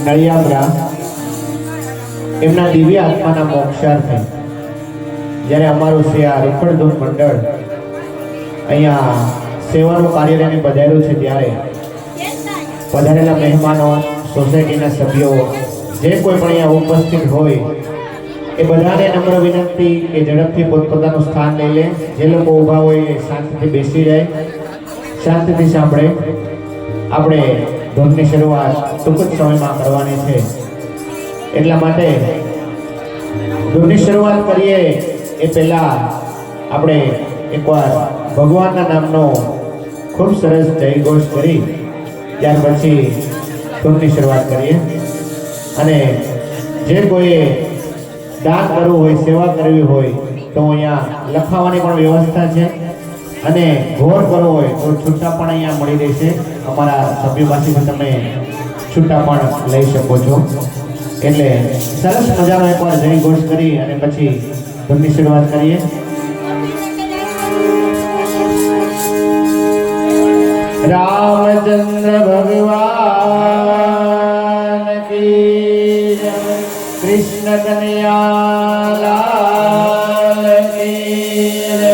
નળિયાબરા એમના દિવ્ય આત્માના મોક્ષાર્થે જ્યારે અમારું શ્રી આ રૂખડધૂન મંડળ અહીંયા સેવાનું કાર્ય લઈને પધાર્યું છે, ત્યારે પધારેલા મહેમાનો, સોસાયટીના સભ્યો, જે કોઈ પણ અહીંયા ઉપસ્થિત હોય એ બધાને નમ્ર વિનંતી કે ઝડપથી પોતપોતાનું સ્થાન લઈ લે. જે લોકો ઊભા હોય એ શાંતિથી બેસી જાય, શાંતિથી સાંભળે. આપણે ધૂનની શરૂઆત ટૂંક જ સમયમાં કરવાની છે, એટલા માટે ધૂનની શરૂઆત કરીએ એ પહેલાં આપણે એકવાર ભગવાનના નામનો ખૂબ સરસ જયઘોષ કરી ત્યાર પછી ધૂનની શરૂઆત કરીએ. અને જે કોઈએ દાન કરવું હોય, સેવા કરવી હોય તો અહીંયા લખાવવાની પણ વ્યવસ્થા છે, અને ઘોર કરવો હોય તો છૂટા પણ અહીંયા મળી રહેશે. અમારા સભ્યો પાસેથી તમે છૂટા પણ લઈ શકો છો. એટલે સરસ મજાનો એકવાર જય ઘોષ કરી અને પછી ધૂનની શરૂઆત કરીએ. રામચંદ્ર ભગવાન કી જય, કૃષ્ણ કનૈયા લાલ કી જય,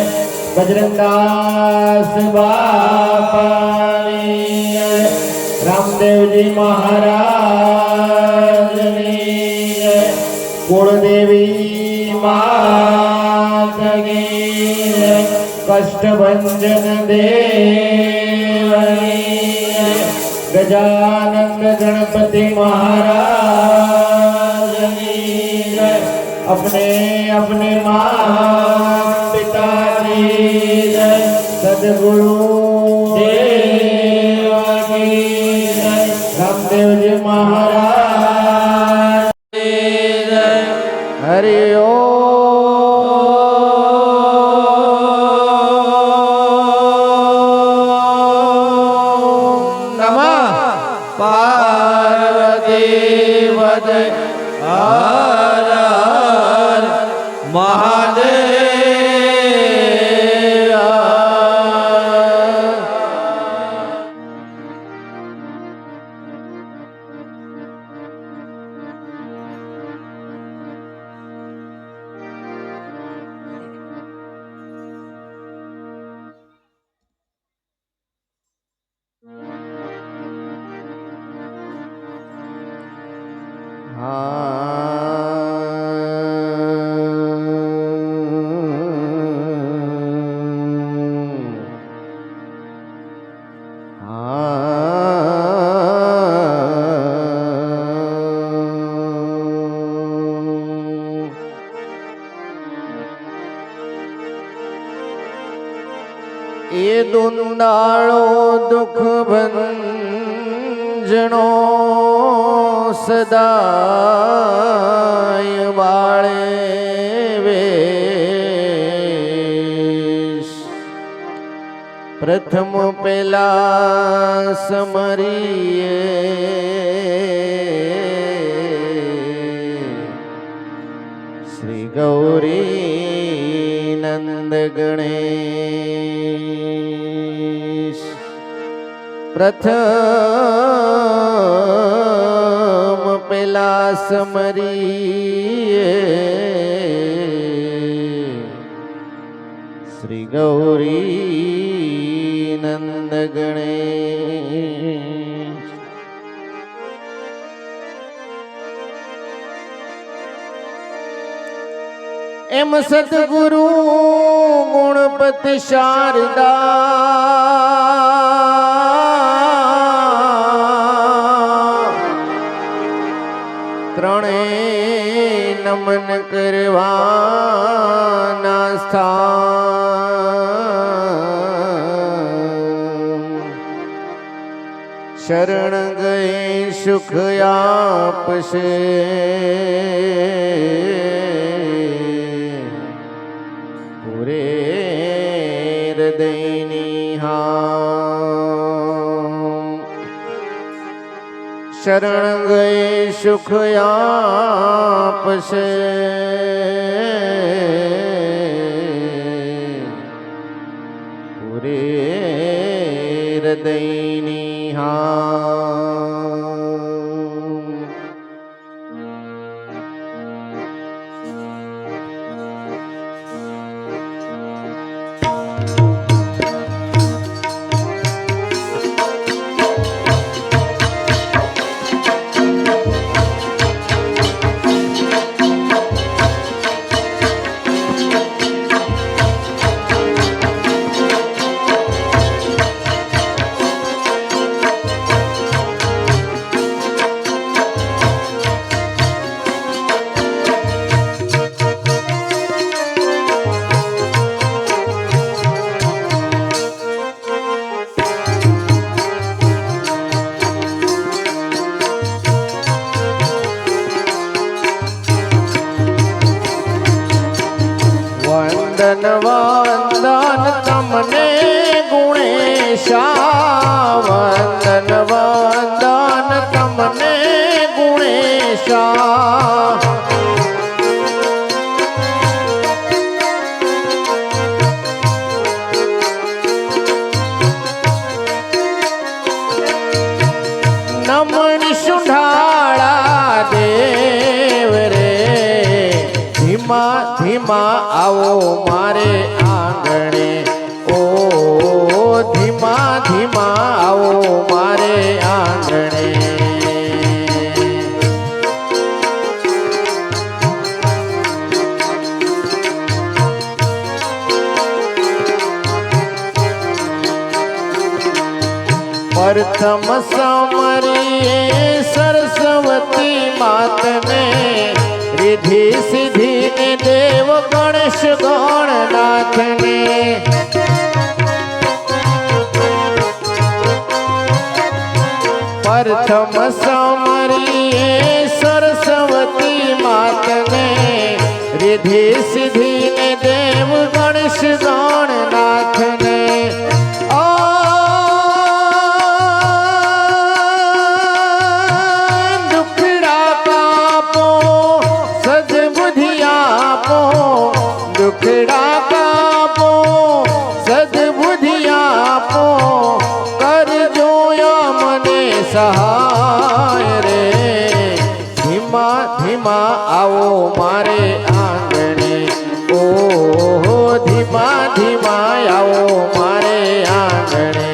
બજરંગદાસ બાપાની જય, રામદેવજી મહારાજની જય, કુળદેવી માતની જય, કષ્ટભંજન દેવની જય, ગજાનંદ ગણપતિ महाराज जय. अपने अपने माँ पिता की जय, सदगुरु देव की जय, रामदेव जी महाराज जय. हरि ओम. એ દુંદાળો દુઃખ ભંજણો સદાય વાળે વેશ, પ્રથમ પેલા સમરીએ શ્રી ગૌરી નંદ ગણેશ. પ્રથમ પેલા સમરીએ શ્રી ગૌરી નંદ ગણેશ. એમ સદગુરુ ગુણપતિ શારદા ત્રણે નમન કરવાના સ્થાન, શરણ ગયે સુખ આપશે પૂરે હૃદયની હામ. શરણ ગયે સુખ આપશે પૂરે હૃદયની હા. વંદન તમને ગુણેશા વંદન વંદન તમને ગુણેશા નમણી સુંઢાળા દેવ રે ધીમા ધીમા આવો મારે આંગણે ઓ ધીમા ધીમા આવો મારે આંગણે પ્રથમ સમરીએ સરસ્વતી માતને रिधि सिद्धि ने देव गणेश गणनाथ ने प्रथम समरीए सरस्वती मात ने रिधि सिद्धि ने देव गणेश गणनाथ ने दुखड़ा कापो सद्बुद्धि आपो कर जोया मने सहाय रे धीमा धीमा आओ मारे आंगणे ओ धीमा धीमा आओ मारे आंगणे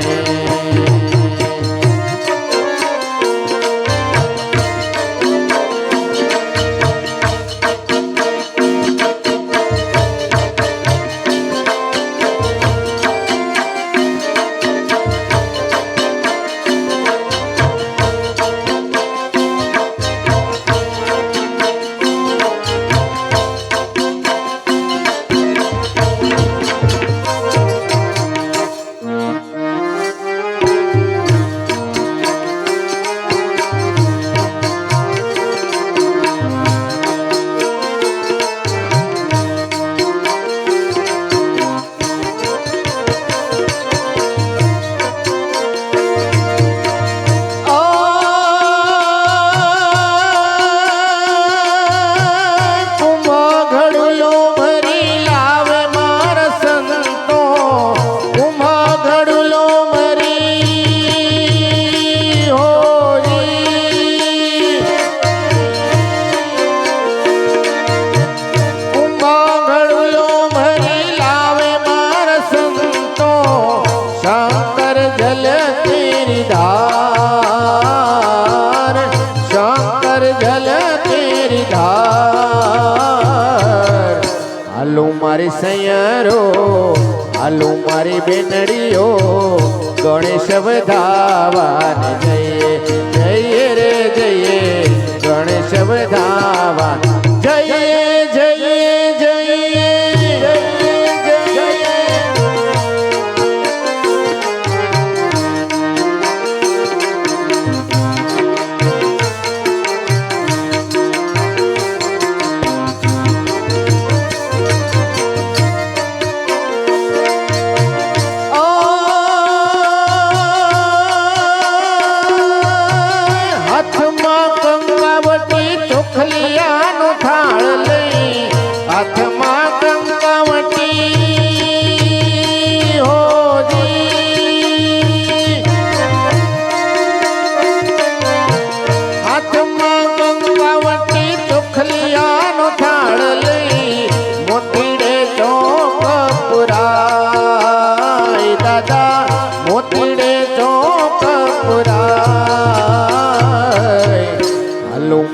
मारी सैयरो आलू मारी बेनड़ियो गणेश वधावान जइए जइए रे जइए गणेश वधावान जइए जइए जइए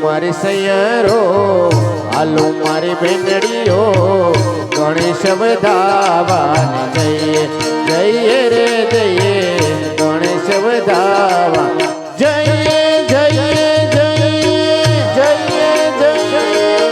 मारी सैयरो आलू मारी बेनड़ियो गणेश वधावान जइए जइए रे जइए गणेश वधावान जइए जइए जइए जइए जइए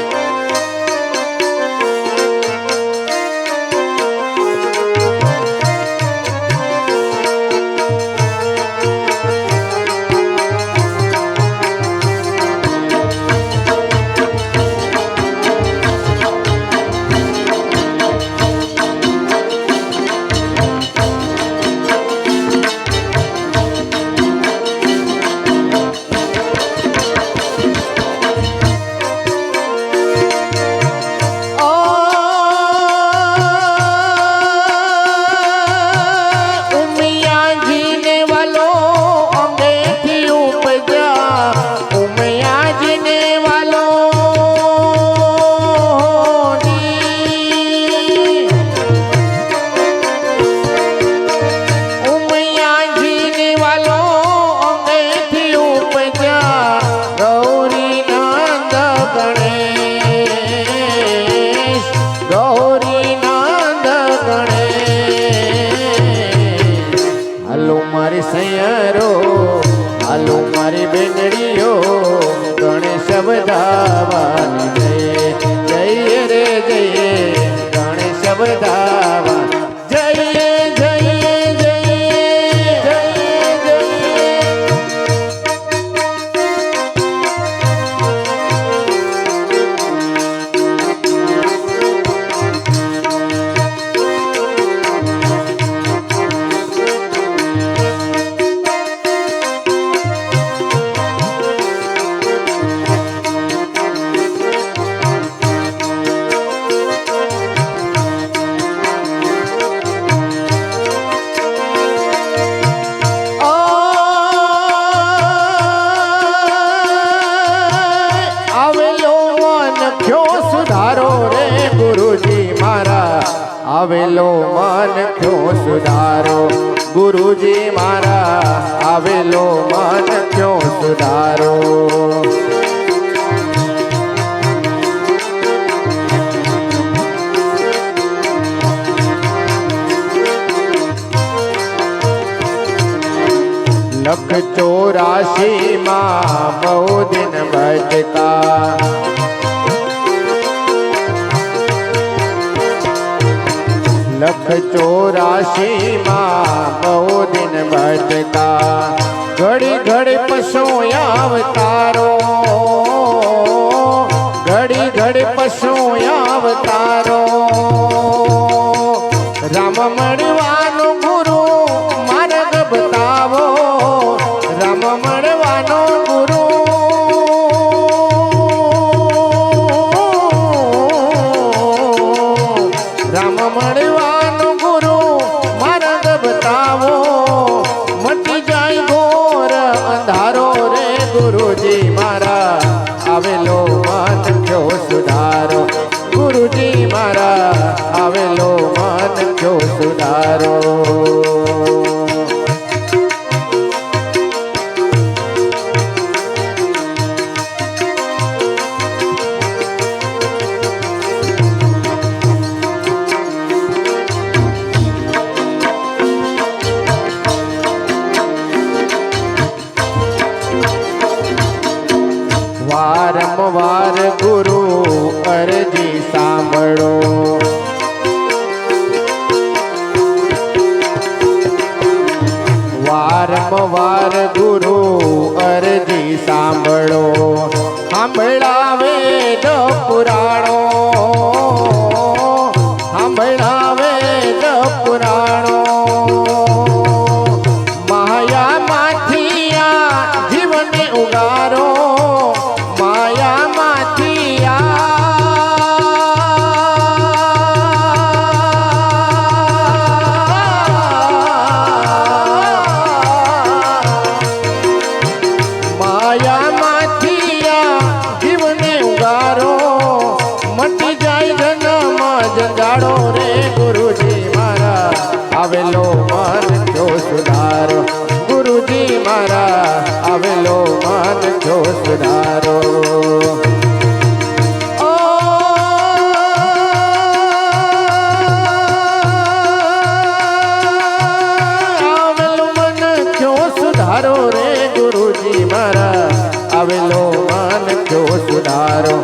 વધાવાની જય રે જય ગણેશ વધાવા જય જય જય જય જય આવેલો મન ક્યો સુધારો ગુરુજી મારા આવેલો મન ક્યો સુધારો લખ 84 માં બહુ દિન ભટકા લખ 84 માં બહુ દિન ભટકા ઘડી ઘડી પશુ અવતારો ઘડી ઘડી પશુ અવતારો રામ મળવાનો ગુરુ માર્ગ બતાવો રામ મળવાનો ગુરુ રામ મળવાનો ગુરુ માર્ગ બતાવો મટી જાય ઘોર અંધારો રે ગુરુજી મારા આવેલો મન ક્યો સુધારો ગુરુજી મારા આવેલો મન ક્યો સુધારો વારંવાર ગુરુ અરજી સાંભળો વારંવાર ગુરુ અરજી સાંભળો સાંભળાવે વેદ પુરાણો સાંભળાવે વેદ પુરાણો માયામાંથી આ જીવને ઉગારો જગાડો રે ગુરુજી મારા આવેલો મન ક્યો સુધારો ગુરુજી મારા આવેલો મન ક્યો સુધારો આવેલો મન ક્યો સુધારો રે ગુરુજી મારા આવેલો મન ક્યો સુધારો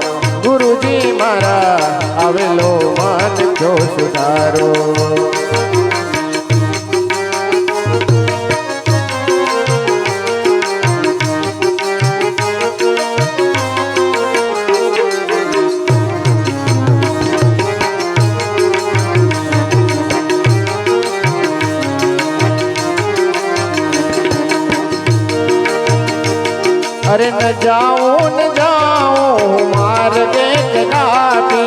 ગુરુજી મારા આવેલો મન ક્યો સુધારો अरे न जाओ मार्गे कदापि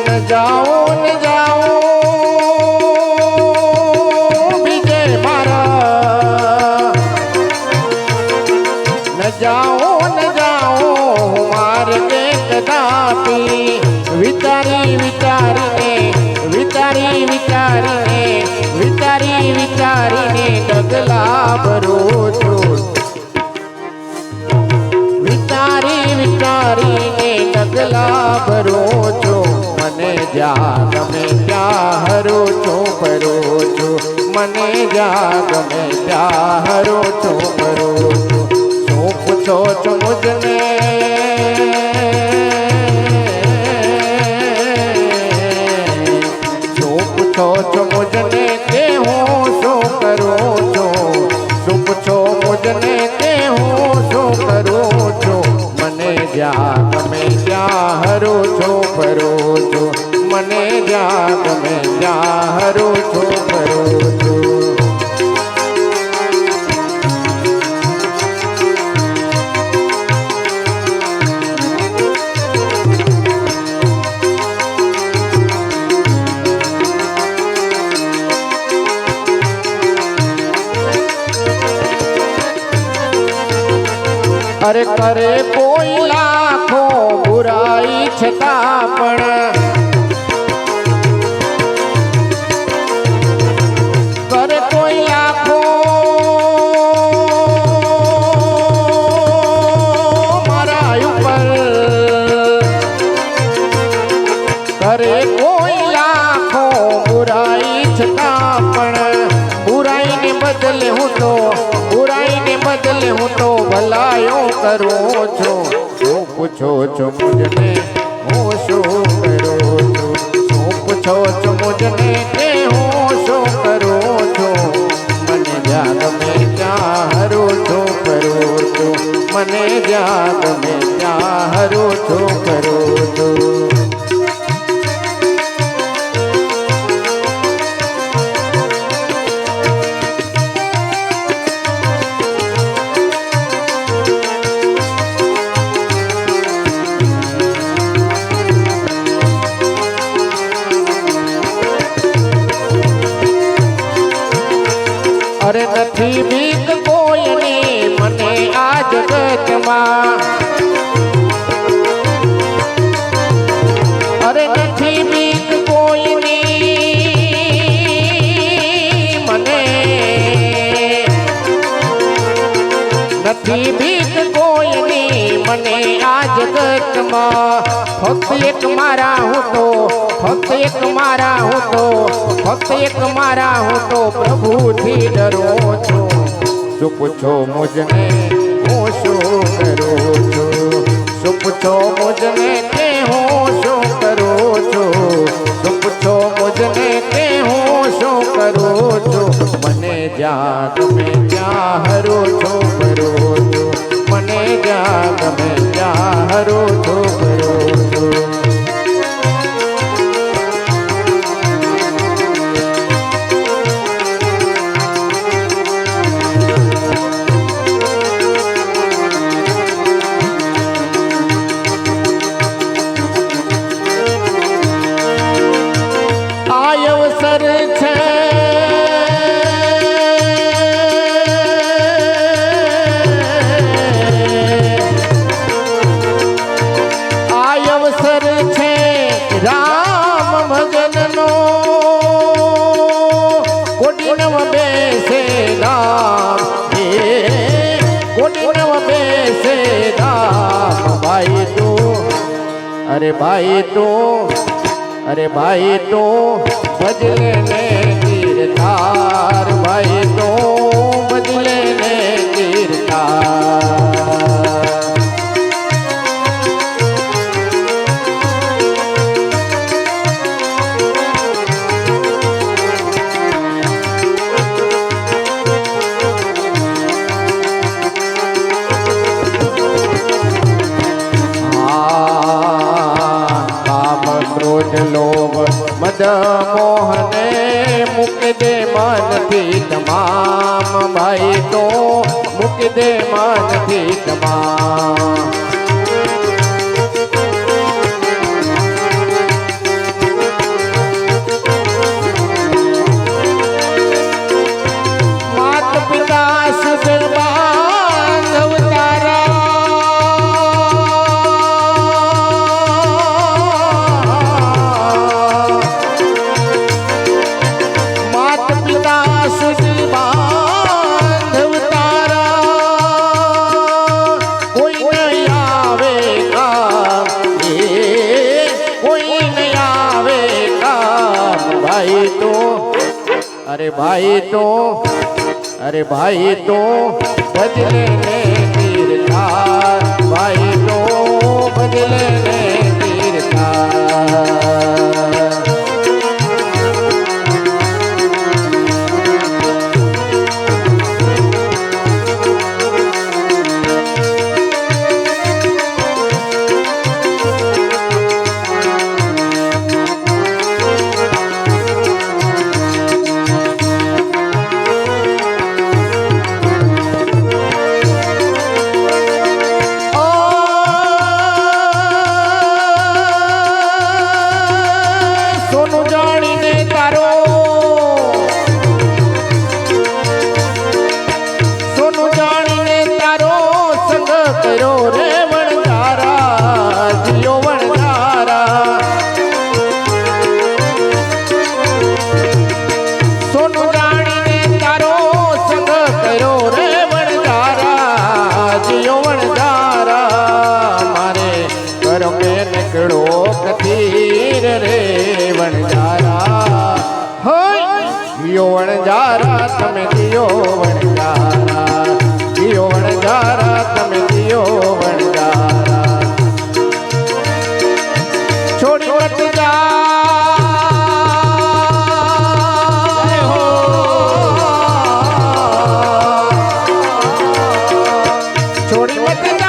न जाओ विजय मारा न जाओ मार्गे कदापि विचारी विचारीने ડગલા ભરો છો વિચારીને ડગલા ભરો છો મને જ્યાં ગમે ત્યાં ત્યાં હરું છું ફરું છું મને જ્યાં ગમે ત્યાં હરું છું ફરું છું શું પૂછો છો મુજને શું પૂછો છો મુજને કે હું શું કરું છું શું પૂછો મુજને કે હું શું કરું છું મને જ્યાં ગમે ત્યાં હરું છું ફરું છું મને જ્યાં ગમે ત્યાં હરું છું ફરું છું અરે કરે કોઈ લાખો બુરાઈ છતાં પણ કરે કોઈ લાખો મારા ઉપર કરે કોઈ લાખો બુરાઈ છતાં પણ બુરાઈને બદલે હું તો બુરાઈને બદલે હું તો ભલાયો કરું છું શું પૂછો છો મુજને હું શું કરું છું શું પૂછો છો મુજને કે હું શું કરું છું મને જ્યાં ગમે ત્યાં હરું છું ફરું છું મને જ્યાં ગમે ત્યાં હરું છું ફરું છું અરે નથી બીક કોઈની મને આ જગતમાં અરે નથી બીક કોઈની મને નથી બીક કોઈની મને આ જગતમાં ફક્ત એક મારા હું તો ફક્ત એક મારા હું તો ફક્ત એક મારા હું તો પ્રભુથી ડરો છું શું પૂછો મુજને હું શું કરું છું શું પૂછો મુજને કે હું શું કરું છું શું પૂછો મુજને કે હું શું કરું છું મને જ્યાં ગમે ત્યાં હરું છું ફરું છું મને જ્યાં ગમે ત્યાં હરું છું ફરું છું અવસર છે આ અવસર છે રામ ભજનનો કોટીનવ બેસે રામ કોટીનવ બેસે રામ ભાઈ તો અરે ભાઈ તો અરે ભાઈ તો બદલે ને તીરધાર ભાઈ તો બદલે ને તીરધાર લોભ મદ મોહને મૂકી દે મનથી તમામ ભાઈ તો મૂકી દે મનથી તમામ માત પિતા સુધર બાંધવ તારા भाई तो अरे भाई तो बदले ने तीर तार भाई तो बदले ने तीर तार वणजारा तमे दियो वणजारा दियो वणजारा तमे दियो वणजारा छोड़ी मत जा हो छोड़ी मत जा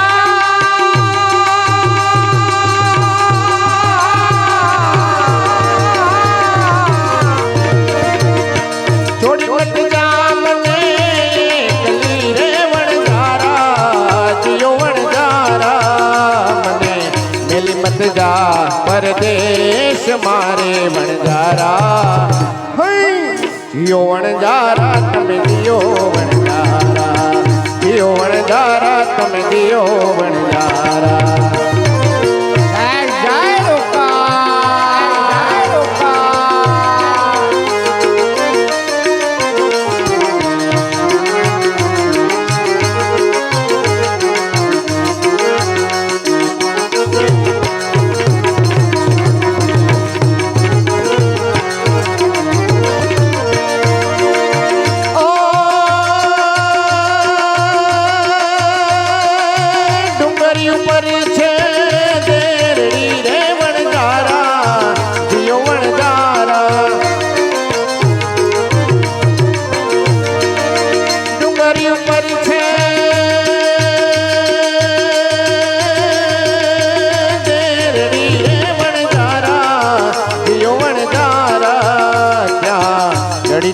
जा परदेश मारे वणजारा जियो वणजारा तमे दियो वणजारा दियो वणजारा तमे दियो वणजारा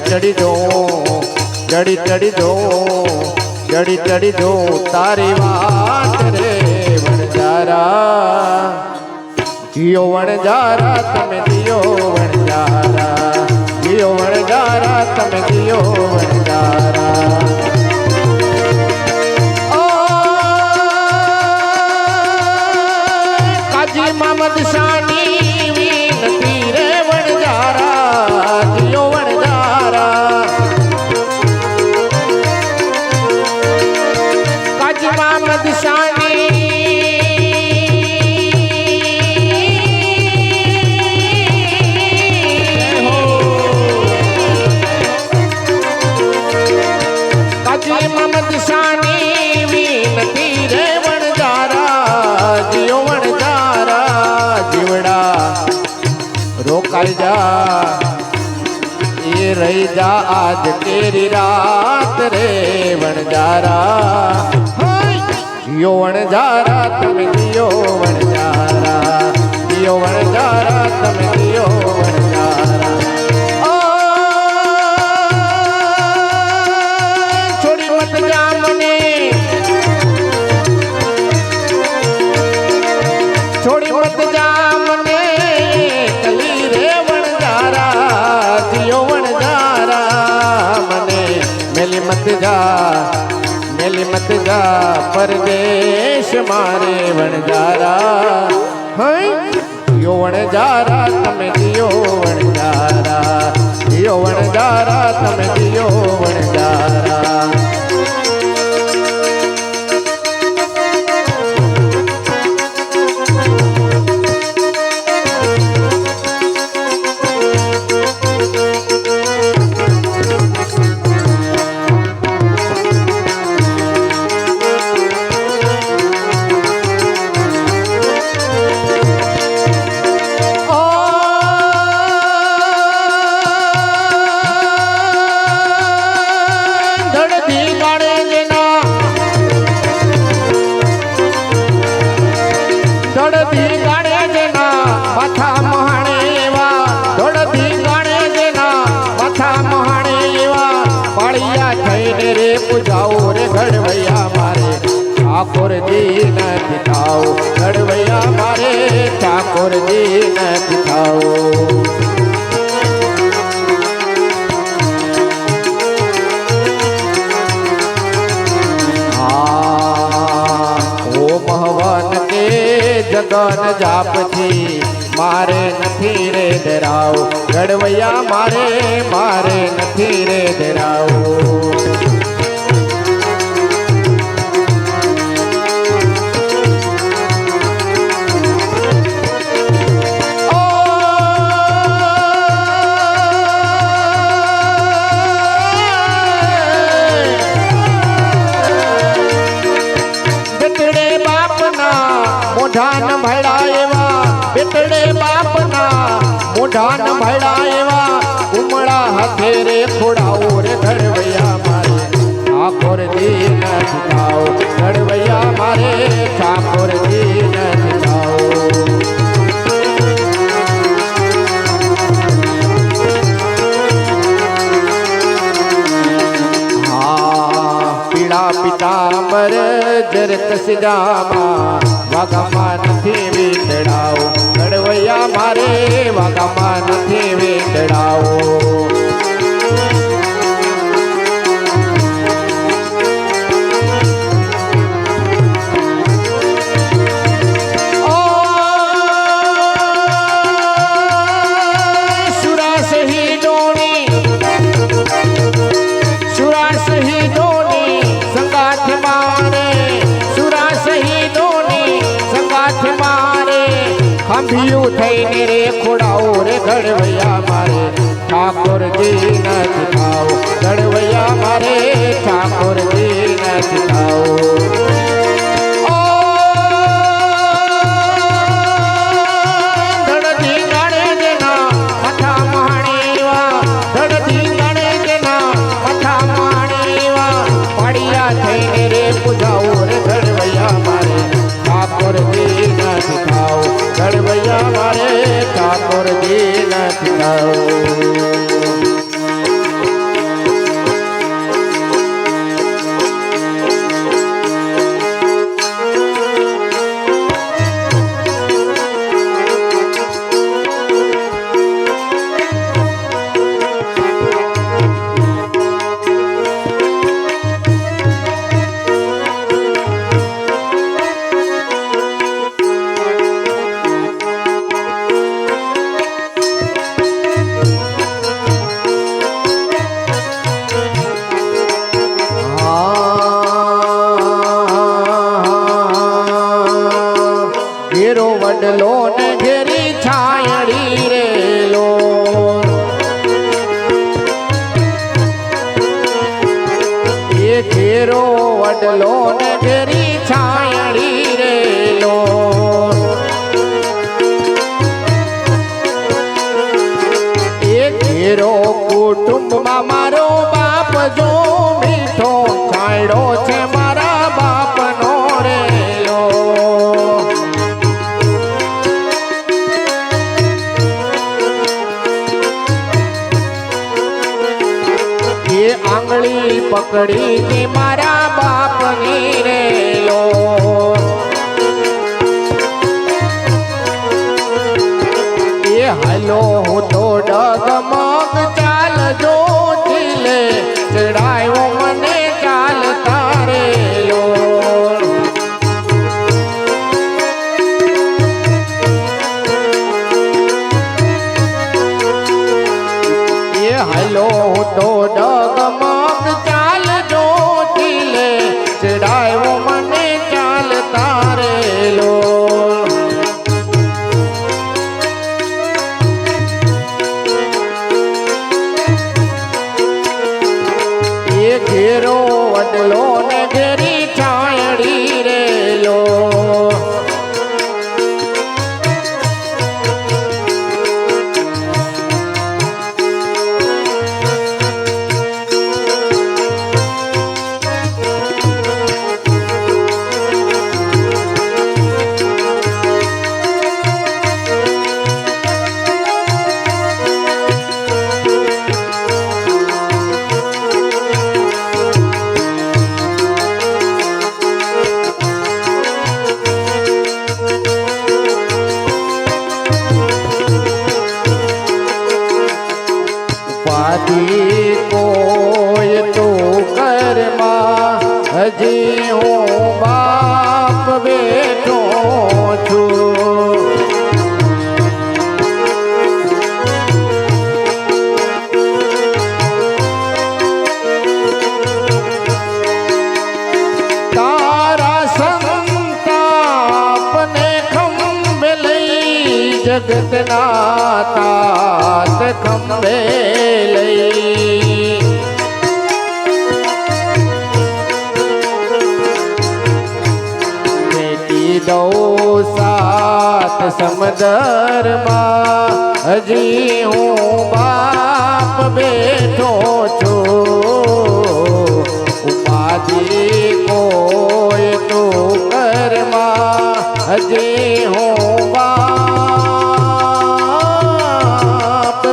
चढ़ी दो चढ़ी चढ़ी दो चढ़ी चढ़ी दो तारी बात रे वणजारा जियो वणजारा तमे दियो वणजारा जियो वणजारा तमे दियो वणजारा काजी मामद शानी विनती रे वणजारा जियो वणजारा काजी मामद शानी काजी मामद शानी विनती रे वणजारा जियो वणजारा जीवड़ा रोकाई जा ये रही जा आज तेरी रात रे वणजारा जियो वणजारा तमे दियो वणजारा दियो वणजारा तमे दियो वणजारा छोड़ी मत जा मने छोड़ी मत जा मने कली रे वणजारा दियो वणजारा मने मेली मत जा परदेश मारे वणजारा दियो वणजारा तमे दियो वणजारा दियो वणजारा तमे दियो वणजारा થઈને રે પૂજાઓ રે ઘડવૈયા મારે ઠાકોરજી નથી થાવ ઘડવૈયા મારે ઠાકોરજી નથી થાવ જગન જાપથી મારે નથી રે ધરાવ ઘડવૈયા મારે નથી રે ધરાવ મોઢાન ભળા એવા બેટડે બાપના મોઢાન ભળા એવા ઉમળા હાથે રે ખોડાઓ રે ઘડવૈયા મારે ઠાકોરજી નથી થાવ ઘડવૈયા મારે ઠાકોરજી નથી થાવ પીળા પિતાંબર જરત સિજામાં વાગામાં નથી વીતડાવ ઘડવૈયા મારે વાગામાં નથી વીતડાવ ખંભિયું થઈને રે ખોડાઓ રે ઘડવૈયા મારે ઠાકોરજી નથી થાવ ઘડવૈયા મારે ઠાકોરજી નથી થાવ ઘડવૈયા મારે ઠાકોરજી નથી થાવ ઘેરો વડલો ને ઘેરી છાયડી રે લો એ ઘેરો વડલો ને ઘેરી છાયડી રે લો એ ઘેરો કુટુંબમાં મારો બાપ જો મીઠો છાયડો છે મારા બાપનો રે લો આંગળી પકડી કે મારા બાપની રે લો એ હાલો હું તો ડગમગ ચાલ જો ચીલે ચડાયો મને ચાલતા રે લો એ હાલો હું તો ડગમગ ચાલ જો ચીલે ચડાયો મને ચાલતા રે લો એ ઘેરો વડલો ને ઘેરી છાયડી રે લો હજી હું બાપ બેઠો છું. તારા સંતાપને ખંભે લઈ જગતના તાત ખંભે લઈ દઉં સાત સમદરમાં હજી હું બાપ બેઠો છું. ઉપાધિ કોઈ તું કરમાં હજી હું બાપ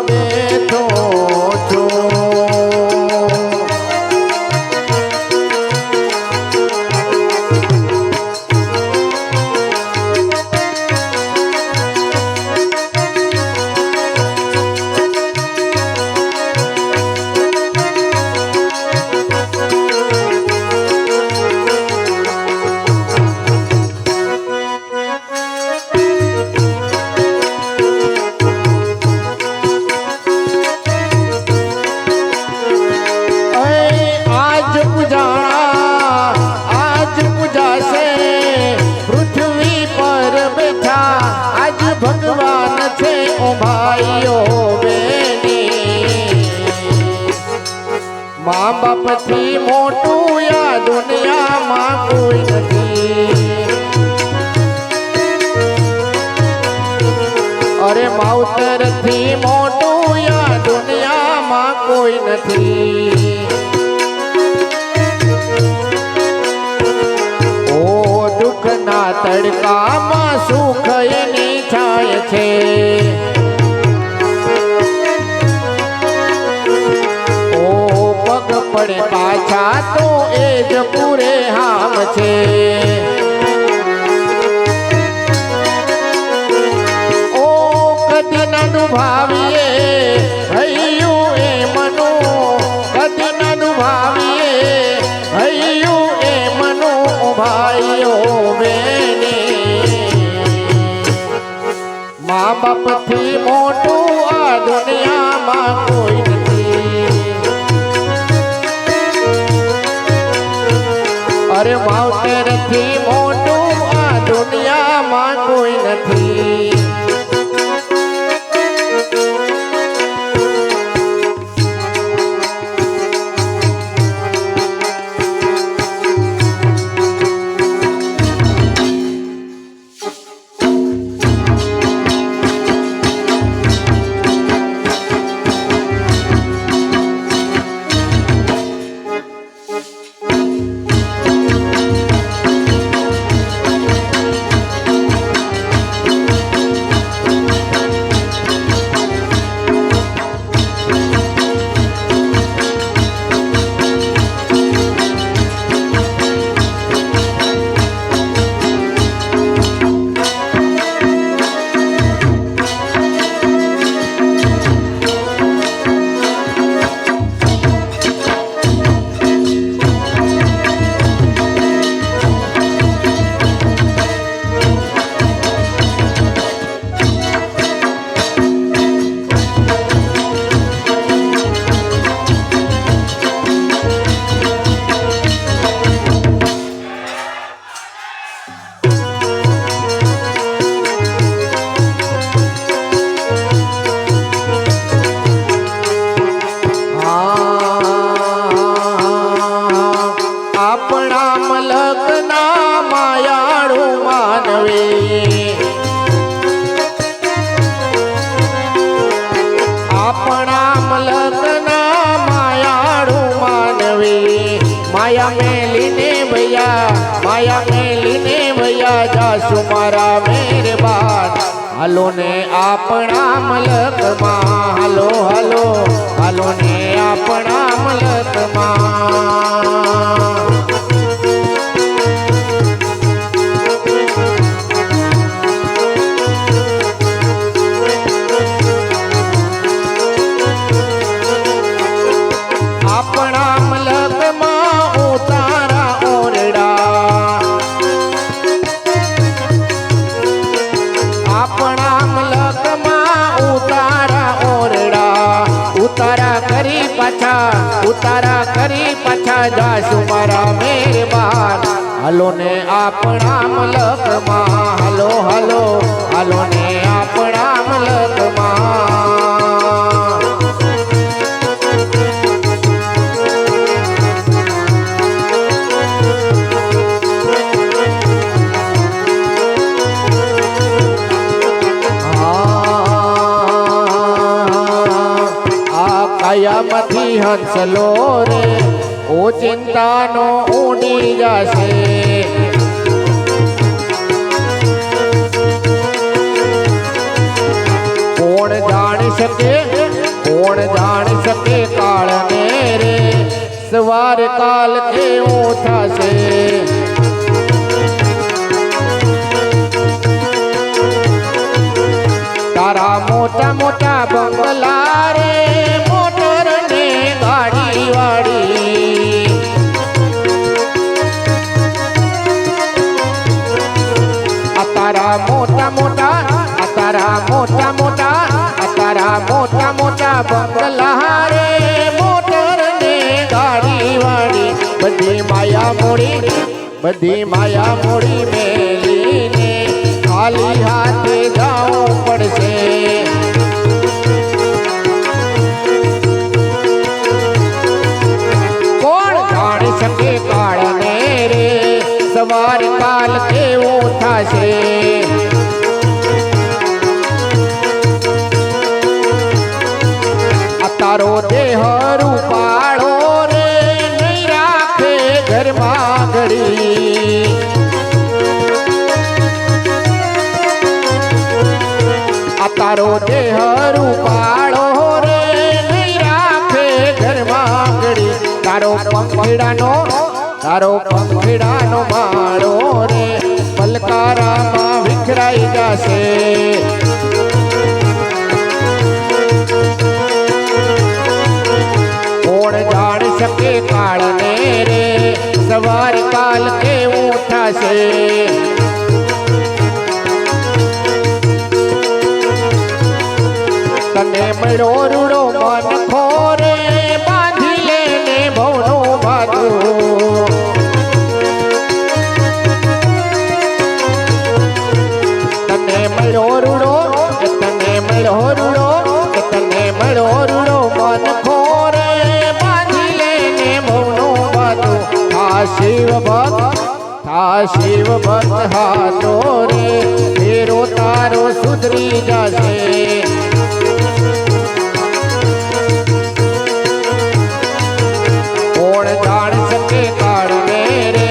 બેઠો છું. ભગવાન છે ઓ ભાઈઓ બેની મા બાપથી મોટું આ દુનિયામાં કોઈ નથી. અરે માવતરથી મોટું આ દુનિયામાં કોઈ નથી. ઓ દુઃખના તડકામાં સુખ એની છાય છે. ઓ પગ પડે પાછા તો એ જ પૂરે હામ છે. ઓ કદી ના ડુભાવીએ હૈયું એ મનું, કદી ના ડુભાવીએ હૈયું એ મનું ભાઈઓ બેની મા બાપથી મોટું આ દુનિયામાં કોઈ નથી. અરે માવતરથી મોટું આ દુનિયામાં કોઈ નથી. માયા મેલીને ભૈયા જાસુ મારા મહેરબાન હાલો ને આપણા મલકમાં હાલો હાલો હાલો ને આપણા મલકમાં આપણા મલકમાં ઉતારા જાશું મારા મહેરબાન હાલો ને આપણા મલકમાં હાલો હાલો હાલો ને આપણા મલકમાં કાયામાંથી હંસલો રે ઓ ચિંતાનો ઉડી જશે કોણ જાણી શકે કાળને રે સવાર કાલ કેવું થશે તારા મોટા મોટા બંગલા રે મોટર ને ગાડી વાળી તારા મોટા મોટા બંગલા રે મોટર ને ગાડી વાળી બધી માયા મોડી મેલીને ખાલી હાથે જાવું પડશે કોણ જાણી શકે કાળને રે સવાર કાલ કેવું થશે તારો દેહ રૂપાળો રે નહીં રાખે ઘરમાં ઘડી તારો દેહ રૂપાળો રે નહીં રાખે ઘરમાં ઘડી તારો પંખીડાનો માળો રે પલકારામાં વિખરાઈ જશે કોણ જાણ શકે કાળને રે સવાર કાલ કેવું થશે તને મળ્યો રૂડો મન ખોરે બાંધી લેને ભવનું ભાગું તને મળ્યો રૂડો મન ખોરે બાંધી લેને ભવનું ભાગું શિવ ભક્ત હાથો રે ફેરો તારો સુધરી જશે કોણ જાણ શકે કાળને રે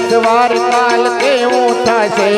સવાર કાલ કેવું થશે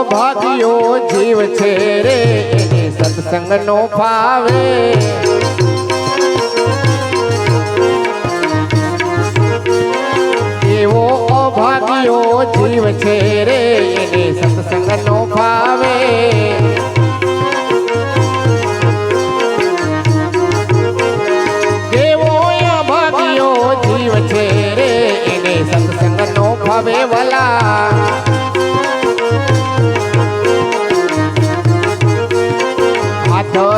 ભાગ્યો જીવ છે રે એને સત્સંગ નો ફાવે એવો અભાગ્યો જીવ છે રે એને સત્સંગ નો ફાવે એવો અભાગ્યો જીવ છે રે એને સત્સંગ નો ફાવે વલા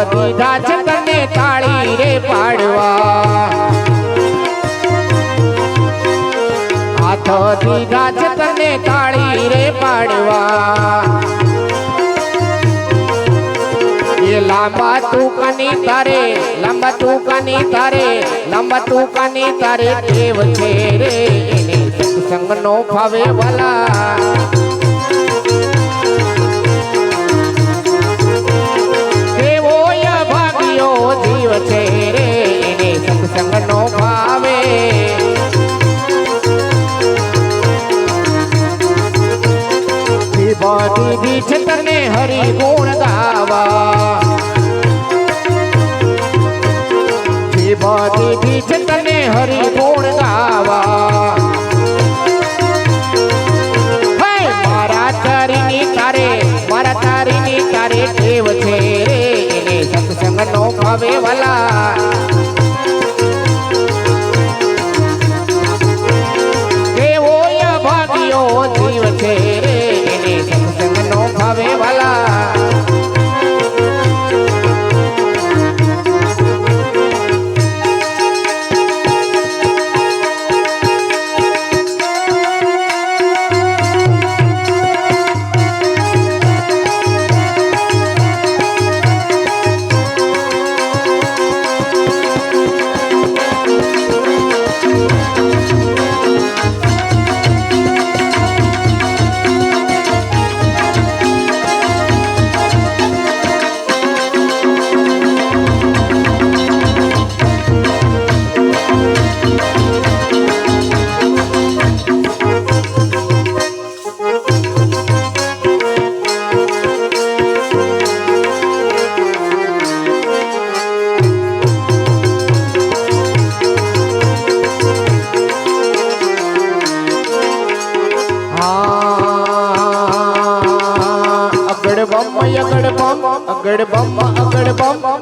દીધા છે તને તાળી રે પાડવા હાથ દીધા છે તને તાળી રે પાડવા એ લાંબા ટૂંકાની તારે ટેવ છે રે એને સત્સંગ નો ફાવે વાલા જીવ છે રે એને સત્સંગ નો ભાવે દીધી છે તને હરિ ગુણ ગાવા દીધી છે તને હરિ ગુણ ગાવા ભાવે વાલા કેવો ભાગ્યો જીવ છે રે એને સત્સંગ નો ભાવે વાલા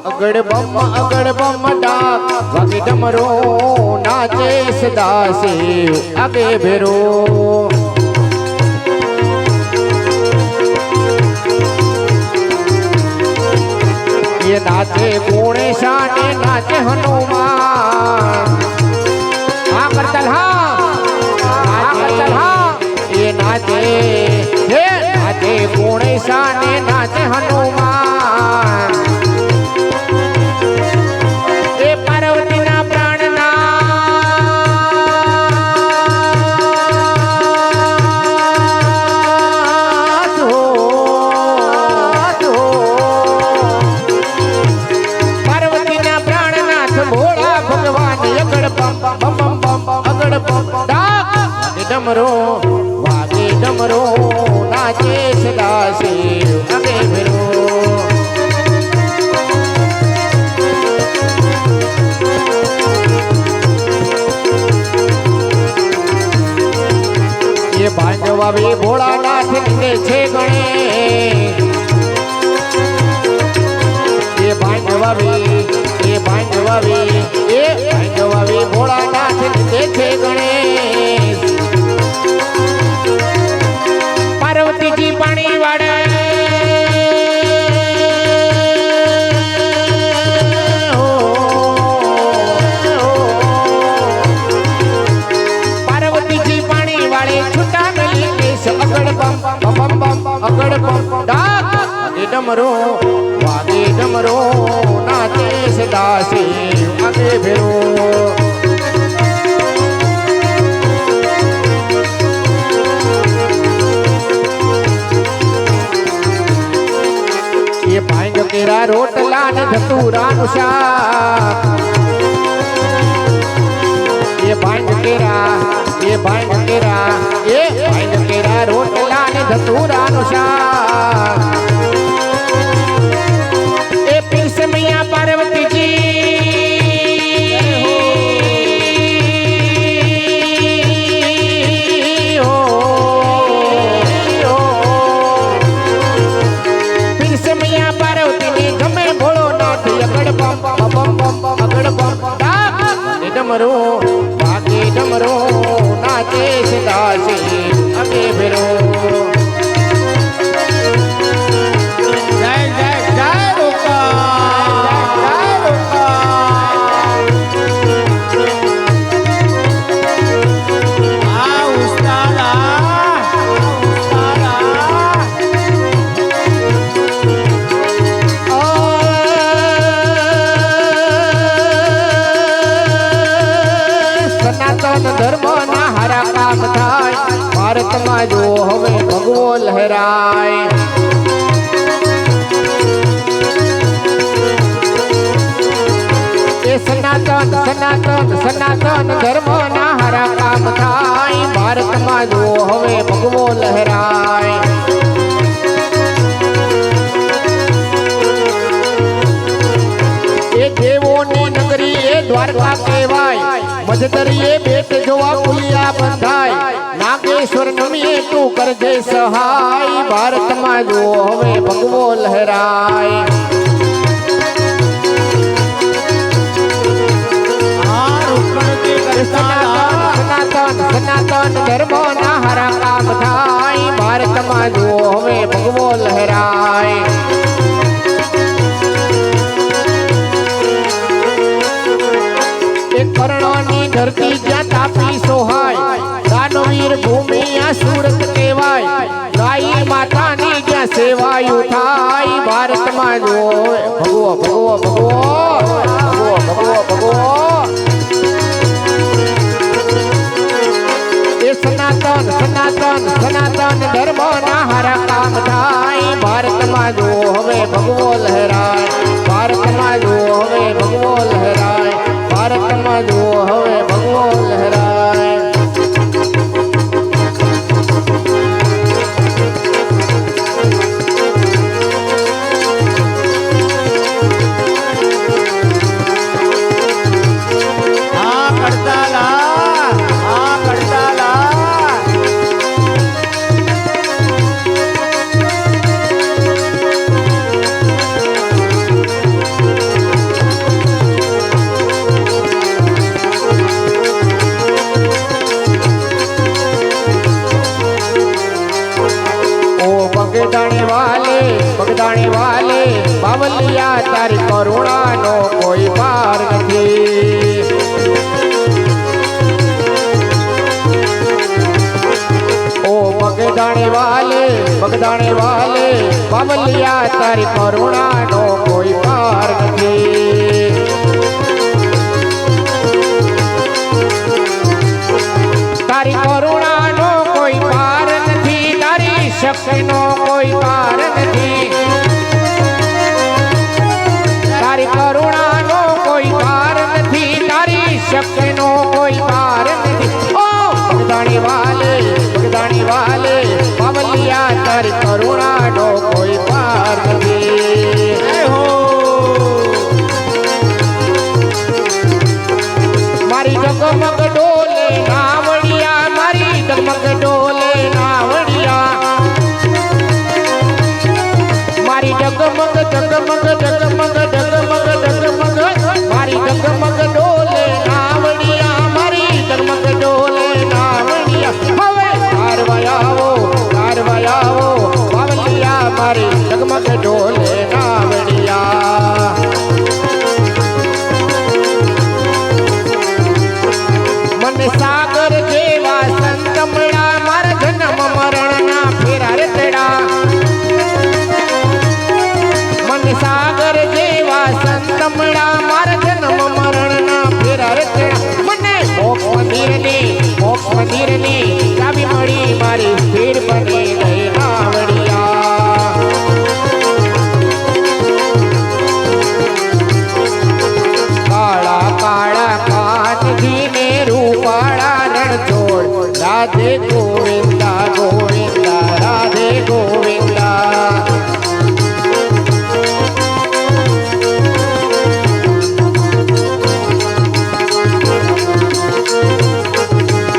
અગડ બમ ડાક વાગે ડમરો નાચે સદા શિવ આગે ભેરો ये नाचे कोणे शाने नाचे हनुमान हाँ करतल हाँ ये नाचे कोणे शाने नाचे हनुमान ये पार्वती ना प्राण नाथ हो पार्वती ना प्राणनाथ भोला भगवान अगड़ बम बम बम अगड़ बम डाक डमरो वागे डमरो नाचे सदा शिव आगे भरो ये भांजवा भी भोलानाथ ने छे गणे ये भांजवा भी भोलानाथ ने छे गणे पार्वती जी पानी वाड़े पार्वती जी पानी वाले छुटा गली अगड़ बम बम बम अगड़ बम डाक डमरो वागे डमरो नाचे सदा शिव आगे भेरो ये भांग केरा रोटला ने धतूरा नु शाक ये भांग केरा रोटला ने धतूरा नु शाक ए पिंस मैया पार्वती जी हो पिंस मैया पार्वती ने गमे भोलो नाथ अगड़ बम बम बम अगड़ बम डाक डमरो वागे डमरो नाचे सदा शिव आगे भेरो जय जय जय रोका સનાતન ધર્મ ના હારા કામ થાય ભારતમાં જો હવે ભગવો લહેરાય એ સનાતન ધર્મ ના હારા કામ થાય ભારતમાં જો હવે ભગવો લહેરાય એ દેવોની નગરી એ દ્વારકા કહેવાય મજદરીએ બેટ જોવા પુલિયા બંધાય નાગેશ્વર નમીએ તું કરજે સહાય ભારતમાં જો હવે ભગવો લહેરાય સ્મૃતિ કરતા સનાતન સનાતન ધર્મો ના હારા કામ થાય ભારતમાં જુઓ હવે ભગવો લહેરાય એક કર્ણોની ધરતી જ્યાં તાપી સોહાય દાનવીર ભૂમિ આ સુરત કહેવાય ગાય માતાની જ્યાં સેવાયું થાય ભારતમાં જુઓ ભગવો ભગવો ભગવો ભગવો ભગવો ભગવો એ સનાતન સનાતન સનાતન ધર્મ ના હારા કામ થાય ભારતમાં જુઓ હવે ભગવો લહેરાય ભારતમાં જુઓ હવે ભગવો લહેરાય ભારતમાં જુઓ હવે ભગવો લહેરાય આ કડતાલા આ કડતાલા બગદાણે વાલે બાવલિયા તારી કરુણાનો કોઈ પાર નથી ઓ બગદાણે વાલે બાવલિયા તારી કરુણાનો કોઈ પાર નથી તારી કરુણાનો કોઈ પાર નથી તારી શક્તિનો કોઈ પાર નથી તારી કરુણાનો કોઈ પાર નથી તારી શક્તિનો કોઈ પાર નથી ઓ બગદાણી વાલે બાવલિયા તારી કરુણાનો કોઈ પાર નથી મારી જગમગ ડોલે નાવડિયા મારી જગમગ ડોલે નાવડિયા મારી જગમગ જગમગ જગમગ જગમગ જગમગ મારી જગમગ ડોલે નાવડિયા મારી જગમગ ડોલે નાવડિયા હવે કારવાયાવો બાવલિયા મારી જગમગ ડોલે નાવડિયા મને સાગર જેવા સંત મળ્યા મારા જન્મ મરણના ફેરા રે તેડા મને સાગર જેવા સંત મળ્યા મારા જન્મ મરણના ફેરા રે તેડા મને મોક્ષ મંદિરની ચાવી મળી મારી સ્થિર બની ગઈ નાવડિયા કાળા કાળા કાનજીને રૂપાળા રણછોડ રાધે ગોવિંદા ગોવિંદા રાધે ગોવિંદા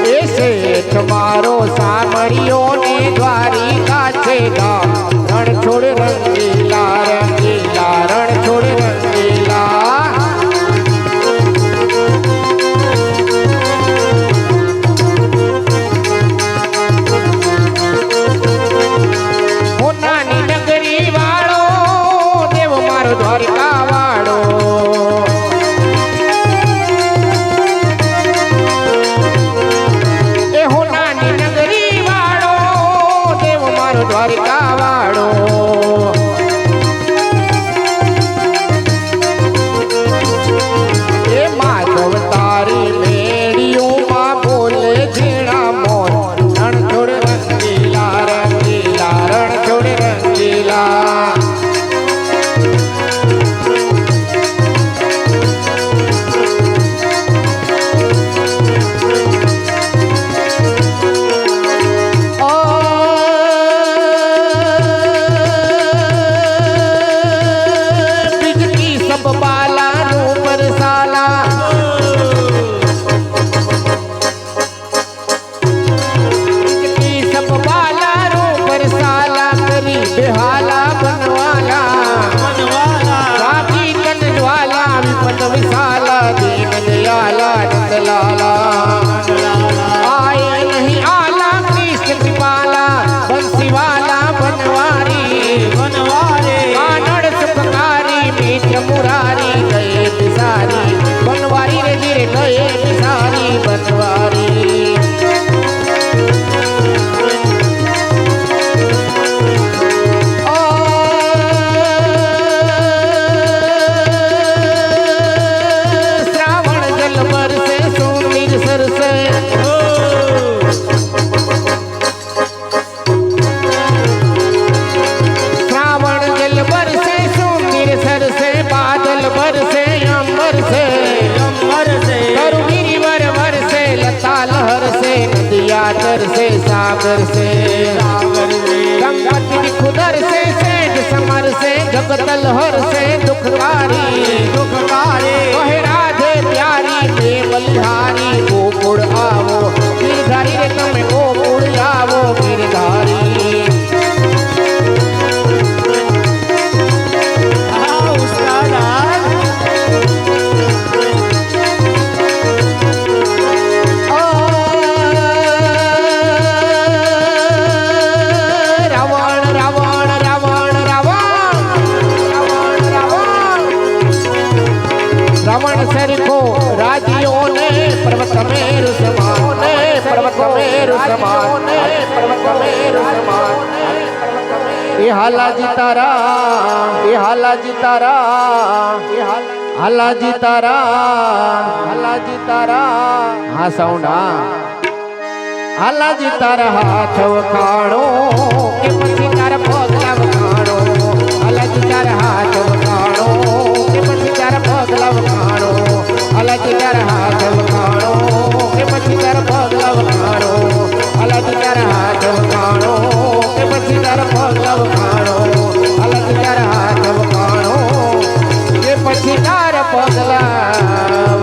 એ શેઠ મારો સામરિયો ને દ્વારિકા છે ગામ રણછોડ રંગીલા રંગીલા રણછોડ રંગીલા હોનાની નગરી વાળો દેવ મારો દ્વારકા વાળો એ હોનાની નગરી વાળો દેવ મારો દ્વારકા વાળો એ માધવ તારી મેળીઓમાં બોલે ઝીણા મોર રણછોડ રંગીલા રંગીલા રણછોડ રંગીલા से गंगत खुदर से सेठ समर से जगतल हर से दुखकारी कहे राधे प्यारी दे बलिहारी गोकुड़ आवो गिरधारी रे तमे गोकुड़ आवो गिरधारी रावण सरखो राजियों ने पर्वत मेरु समान पर्वत मेरु समान पर्वत मेरु समान ये हालाजी तारा ये हालाजी तारा ये हालाजी तारा हालाजी तारा हाँ साउंडा हालाजी तारा हाथ वखाणो के पछी तारा पगला वखाणो हालाजी तारा हाथ वखाणो के पछी तारा पगला वखाणो हालाजी तारा हाथ वखाणो के पछी तारा पगला वखाणो हालाजी तारा हाथ वखाणो के पछी तारा पगला वखाणो हालाजी तारा हाथ वखाणो के पछी तारा पगला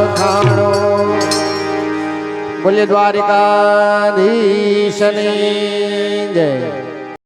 वखाणो बोले द्वारिकाधीश ने जय।